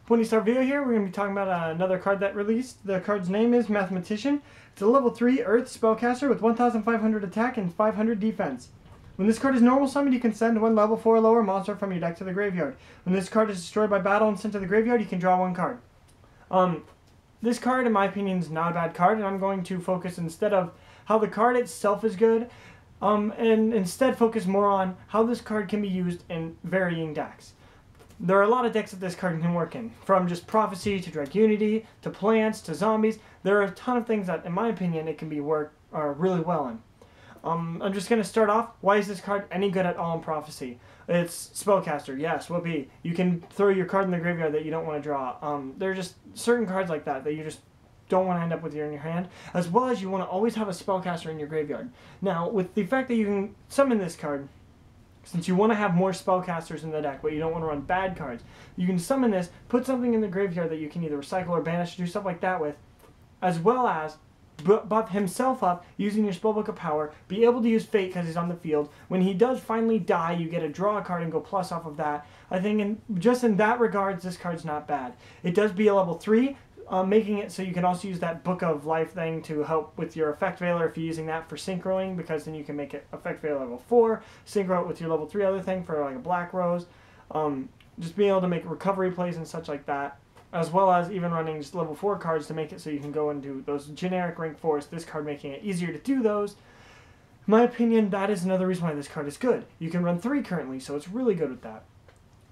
Pointy video here. We're going to be talking about another card that released. The card's name is Mathematician. It's a level 3 Earth spellcaster with 1,500 attack and 500 defense. When this card is normal summoned, you can send one level 4 or lower monster from your deck to the graveyard. When this card is destroyed by battle and sent to the graveyard, you can draw one card. This card, in my opinion, is not a bad card, and I'm going to focus instead of how the card itself is good, and instead focus more on how this card can be used in varying decks. There are a lot of decks that this card can work in, from just Prophecy to Dragunity to plants to zombies. There are a ton of things that, in my opinion, it can be worked really well in. I'm just going to start off. Why is this card any good at all in Prophecy? It's Spellcaster, yes, whoopee. You can throw your card in the graveyard that you don't want to draw. There are just certain cards like that that you just don't want to end up with in your hand, as well as you want to always have a Spellcaster in your graveyard. Now, with the fact that you can summon this card, since you want to have more spellcasters in the deck, but you don't want to run bad cards, you can summon this, put something in the graveyard that you can either recycle or banish, do stuff like that with, as well as buff himself up using your Spellbook of Power, be able to use Fate because he's on the field. When he does finally die, you get to draw a card and go plus off of that. I think just in that regards, this card's not bad. It does be a level 3, making it so you can also use that Book of Life thing to help with your Effect Veiler if you're using that for synchroing, because then you can make it Effect Veiler level 4, synchro it with your level 3 other thing for like a Black Rose. Just being able to make recovery plays and such like that, as well as even running just level 4 cards to make it so you can go into those generic rank 4s, this card making it easier to do those. In my opinion, that is another reason why this card is good. You can run 3 currently, so it's really good with that.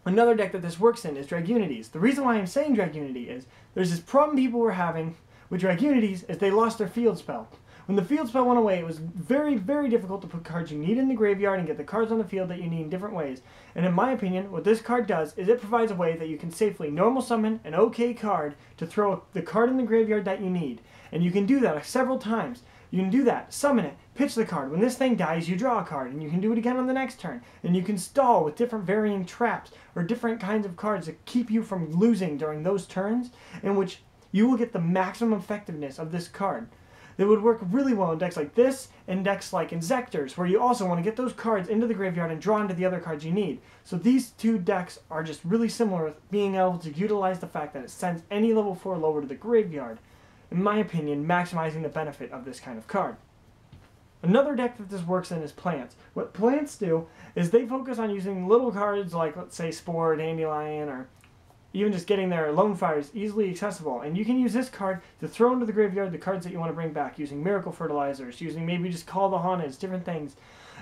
Another deck that this works in is Dragunities. The reason why I'm saying Dragunity is there's this problem people were having with Dragunities is they lost their field spell. When the field spell went away, it was very, very difficult to put cards you need in the graveyard and get the cards on the field that you need in different ways. And in my opinion, what this card does is it provides a way that you can safely normal summon an okay card to throw the card in the graveyard that you need. And you can do that several times. You can do that, summon it, pitch the card. When this thing dies, you draw a card, and you can do it again on the next turn. And you can stall with different varying traps or different kinds of cards that keep you from losing during those turns, in which you will get the maximum effectiveness of this card. They would work really well in decks like this and decks like Inzectors, where you also want to get those cards into the graveyard and draw into the other cards you need. So these two decks are just really similar with being able to utilize the fact that it sends any level 4 lower to the graveyard. In my opinion, maximizing the benefit of this kind of card. Another deck that this works in is Plants. What Plants do is they focus on using little cards like, let's say, Spore, Dandelion, or even just getting their Lone Fires easily accessible. And you can use this card to throw into the graveyard the cards that you want to bring back, using Miracle Fertilizers, using maybe just Call the Haunted, different things.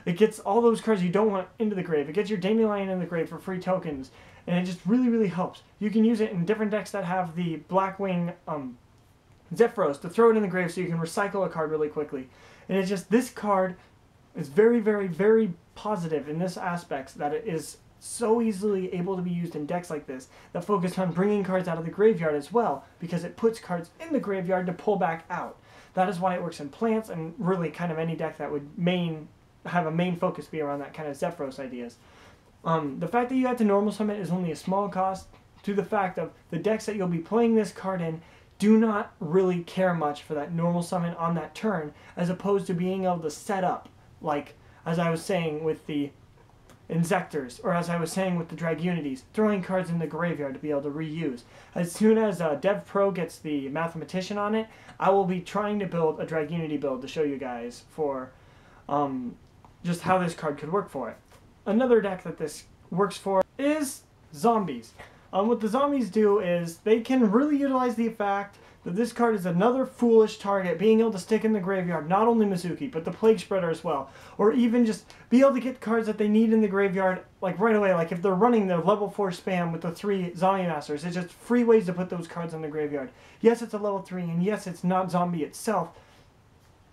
It gets all those cards you don't want into the grave. It gets your Dandelion in the grave for free tokens, and it just really, really helps. You can use it in different decks that have the Blackwing Zephyros to throw it in the grave so you can recycle a card really quickly. And it's just, this card is very, very, very positive in this aspect, that it is so easily able to be used in decks like this that focus on bringing cards out of the graveyard as well, because it puts cards in the graveyard to pull back out. That is why it works in Plants, and really kind of any deck that would have a main focus be around that kind of Zephyros ideas. The fact that you have to normal summon is only a small cost to the fact of the decks that you'll be playing this card in do not really care much for that normal summon on that turn, as opposed to being able to set up, like as I was saying with the Inzectors, or as I was saying with the Dragunities, throwing cards in the graveyard to be able to reuse. As soon as Dev Pro gets the Mathematician on it, I will be trying to build a Dragunity build to show you guys for just how this card could work for it. Another deck that this works for is Zombies. What the Zombies do is they can really utilize the fact that this card is another foolish target, being able to stick in the graveyard, not only Mizuki, but the Plague Spreader as well. Or even just be able to get cards that they need in the graveyard, like right away, like if they're running their level 4 spam with the 3 Zombie Masters, it's just free ways to put those cards in the graveyard. Yes, it's a level 3, and yes, it's not Zombie itself,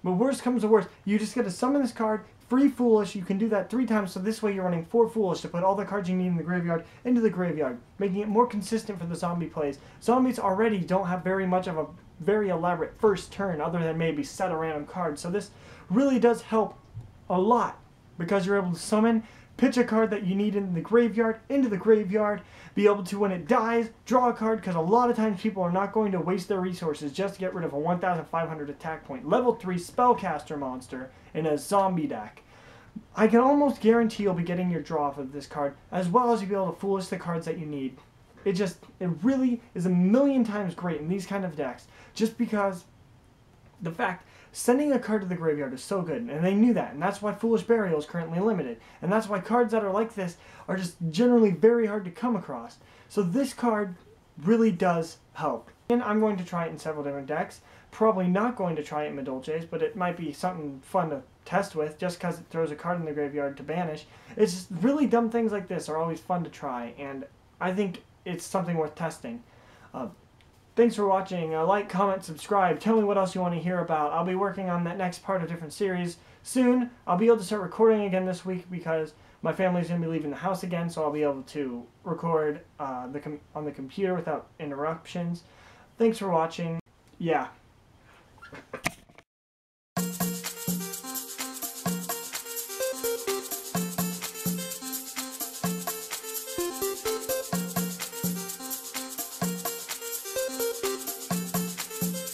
but worst comes to worst, you just get to summon this card, free Foolish. You can do that 3 times, so this way you're running 4 Foolish to put all the cards you need in the graveyard into the graveyard, making it more consistent for the zombie plays. Zombies already don't have very much of a very elaborate first turn, other than maybe set a random card, so this really does help a lot, because you're able to summon, pitch a card that you need in the graveyard, into the graveyard, be able to, when it dies, draw a card, because a lot of times people are not going to waste their resources just to get rid of a 1,500 attack point, level 3 spellcaster monster in a zombie deck. I can almost guarantee you'll be getting your draw off of this card, as well as you'll be able to foolish the cards that you need it really is a million times great in these kind of decks, just because the fact sending a card to the graveyard is so good, and they knew that, and that's why Foolish Burial is currently limited, and that's why cards that are like this are just generally very hard to come across. So this card really does help. And I'm going to try it in several different decks. Probably not going to try it in Madolche's, but it might be something fun to test with just because it throws a card in the graveyard to banish. It's just really dumb things like this are always fun to try, and I think it's something worth testing. Thanks for watching. Like, comment, subscribe. Tell me what else you want to hear about. I'll be working on that next part of different series soon. I'll be able to start recording again this week because my family's going to be leaving the house again, so I'll be able to record on the computer without interruptions. Thanks for watching. Yeah.